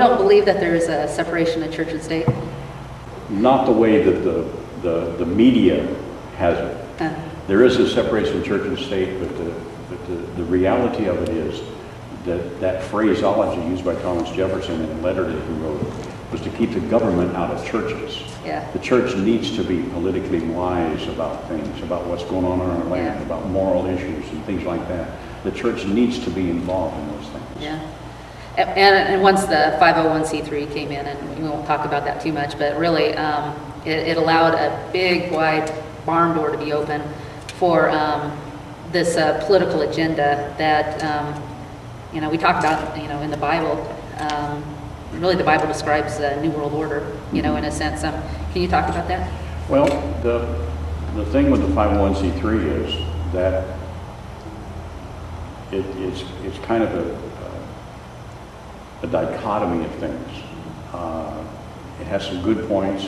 don't believe that there is a separation of church and state? Not the way that the media has it. There is a separation of church and state, but the reality of it is that phraseology used by Thomas Jefferson in a letter that he wrote was to keep the government out of churches. Yeah. The church needs to be politically wise about things, about what's going on in our land, about moral issues and things like that. The church needs to be involved in those things. Yeah. And once the 501c3 came in, and we won't talk about that too much, but really it allowed a big, wide barn door to be open for this political agenda that, we talk about, in the Bible. Really, the Bible describes the New World Order, in a sense. Can you talk about that? Well, the thing with the 501c3 is that it's kind of a dichotomy of things. It has some good points,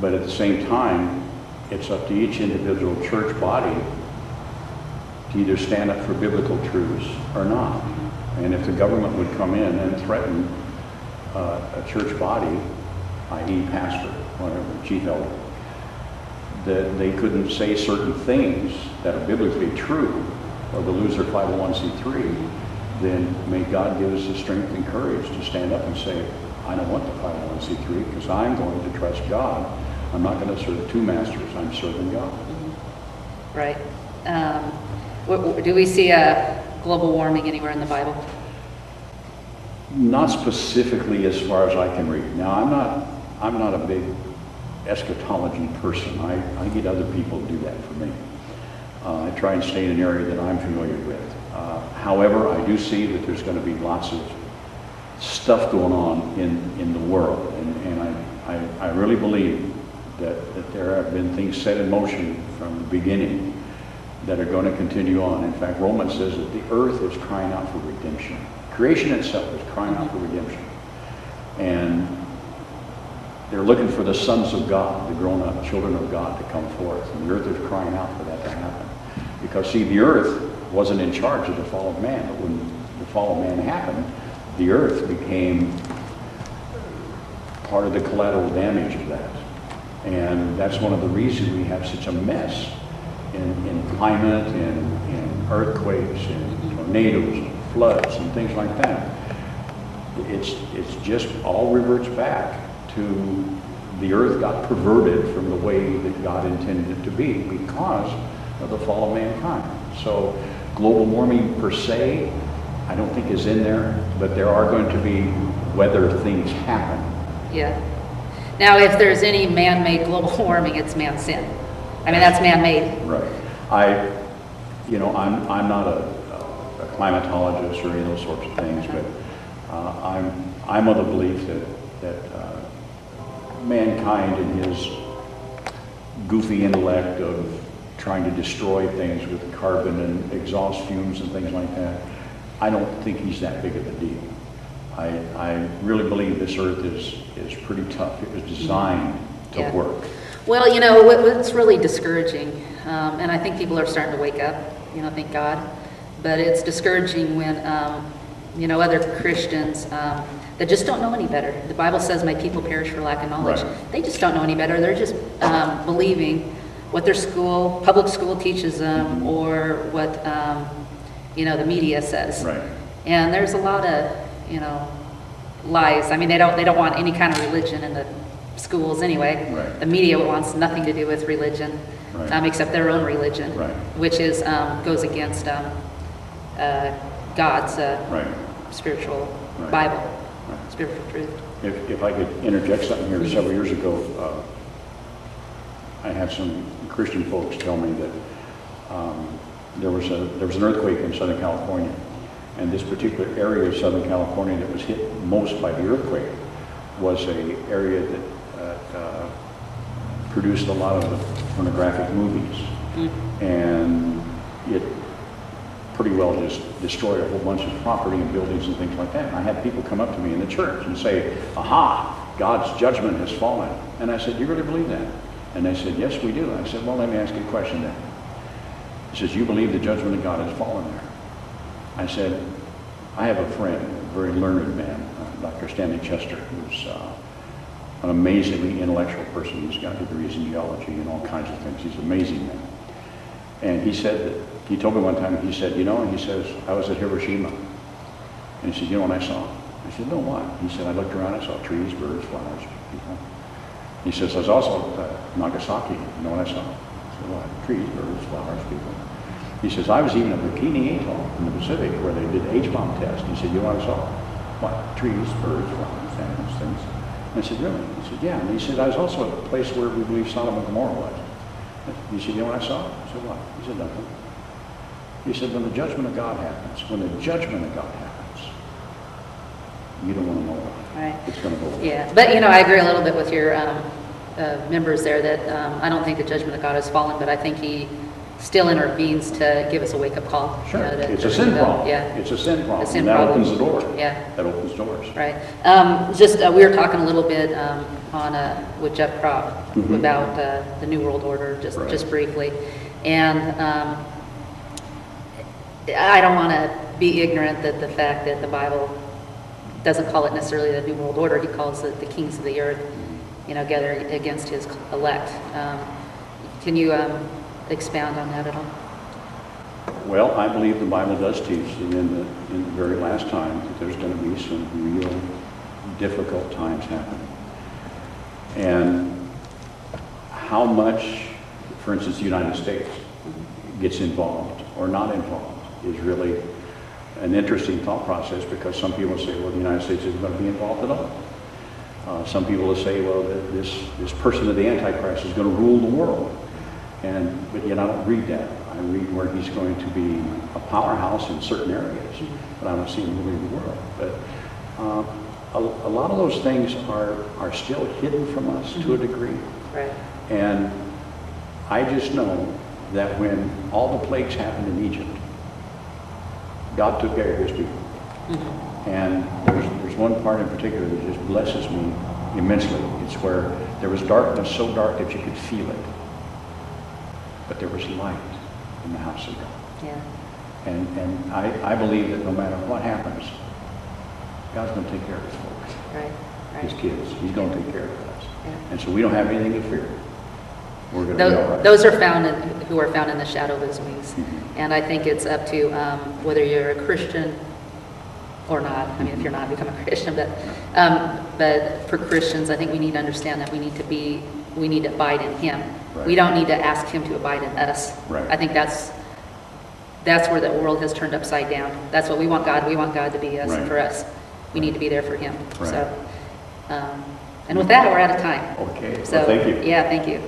but at the same time, it's up to each individual church body to either stand up for biblical truths or not. And if the government would come in and threaten a church body, i.e. pastor, whatever, chief elder, that they couldn't say certain things that are biblically true, or to lose their 501c3, then may God give us the strength and courage to stand up and say, I don't want the 501c3 because I'm going to trust God. I'm not going to serve two masters. I'm serving God. Right. Do we see global warming anywhere in the Bible? Not specifically as far as I can read. Now, I'm not a big eschatology person. I get other people to do that for me. I try and stay in an area that I'm familiar with. However, I do see that there's going to be lots of stuff going on in the world, and I really believe that there have been things set in motion from the beginning that are going to continue on. In fact, Romans says that the earth is crying out for redemption. Creation itself is crying out for redemption. And they're looking for the sons of God, the grown-up children of God to come forth. And the earth is crying out for that to happen. Because, see, the earth wasn't in charge of the fall of man. But when the fall of man happened, the earth became part of the collateral damage of that. And that's one of the reasons we have such a mess in climate, in earthquakes, and tornadoes, and floods, and things like that. It's just all reverts back to the earth got perverted from the way that God intended it to be because of the fall of mankind. So global warming per se, I don't think is in there, but there are going to be weather things happen. Yeah. Now, if there's any man-made global warming, it's man's sin. I mean, that's man-made. Right. I'm not a climatologist or any of those sorts of things, but I'm of the belief that mankind and his goofy intellect of trying to destroy things with carbon and exhaust fumes and things like that, I don't think he's that big of a deal. I really believe this earth is pretty tough. It was designed to work. Well, what's really discouraging, and I think people are starting to wake up, thank God, but it's discouraging when, other Christians that just don't know any better. The Bible says, my people perish for lack of knowledge. Right. They just don't know any better. They're just believing what their public school teaches them, or what, the media says. Right. And there's a lot of, lies. I mean, they don't want any kind of religion in the schools anyway. Right. The media wants nothing to do with religion, right. Except their own religion, right. which is goes against God's spiritual right. Bible, right. Spiritual truth. If I could interject something here, several years ago, I had some Christian folks tell me that there was an earthquake in Southern California, and this particular area of Southern California that was hit most by the earthquake was an area that produced a lot of the pornographic movies, and it pretty well just destroyed a whole bunch of property and buildings and things like that. And I had people come up to me in the church and say, aha, God's judgment has fallen. And I said, do you really believe that? And they said, yes, we do. I said, well, let me ask you a question then. He says, you believe the judgment of God has fallen there? I said, I have a friend, a very learned man, Dr. Stanley Chester, who's an amazingly intellectual person. He's got degrees in geology and all kinds of things. He's an amazing man. And he said that, he told me one time, he said, you know, he says, I was at Hiroshima. And he said, you know what I saw? I said, no, what? He said, I looked around, I saw trees, birds, flowers, people. He says, I was also at Nagasaki. You know what I saw? I said, what? Trees, birds, flowers, people. He says, I was even at Bikini Atoll in the Pacific where they did H-bomb test. He said, you know what I saw? What? Trees, birds, flowers, animals, things. And I said, really? He said, yeah. And he said, I was also at a place where we believe Sodom and Gomorrah was. He said, you know what I saw? I said, what? He said, nothing. He said, when the judgment of God happens, when the judgment of God happens, you don't want to know about it. Right. It's going to go away. Yeah, but I agree a little bit with your members there that I don't think the judgment of God has fallen, but I think He still intervenes to give us a wake-up call. Sure, it's a sin problem. Yeah, it's a sin problem. A sin and that problem. opens the door. Yeah, that opens doors. right. We were talking a little bit on with Jeff Kropp about the New World Order, just briefly, and I don't want to be ignorant that the fact that the Bible doesn't call it necessarily the New World Order. He calls it the kings of the earth, gathered against His elect. Can you expound on that at all? Well, I believe the Bible does teach that in the very last time that there's going to be some real difficult times happening. And how much, for instance, the United States gets involved or not involved is really an interesting thought process, because some people say, well, the United States isn't going to be involved at all. Some people will say, well, this person of the Antichrist is going to rule the world. But yet I don't read that. I read where he's going to be a powerhouse in certain areas, but I don't see him ruling the world. But a lot of those things are still hidden from us to a degree. Right. And I just know that when all the plagues happened in Egypt, God took care of His people. And there's one part in particular that just blesses me immensely. It's where there was darkness so dark that you could feel it. But there was light in the house of God. Yeah. And I believe that no matter what happens, God's going to take care of His folks, Right. His kids. He's going to take care of us. Yeah. And so we don't have anything to fear. We're going to be all right. Those are who are found in the shadow of His wings. And I think it's up to whether you're a Christian or not. I mean, if you're not, become a Christian. But for Christians, I think we need to understand that we need to abide in Him. Right. We don't need to ask Him to abide in us. Right. I think that's where the world has turned upside down. That's what we want God. We want God to be us Right. for us. We need to be there for Him. Right. So, and with that, we're out of time. Okay. So, well, thank you. Yeah, thank you.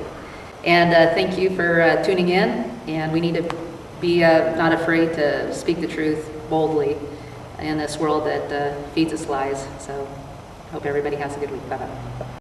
And thank you for tuning in. And we need to be not afraid to speak the truth boldly in this world that feeds us lies. So, hope everybody has a good week. Bye-bye.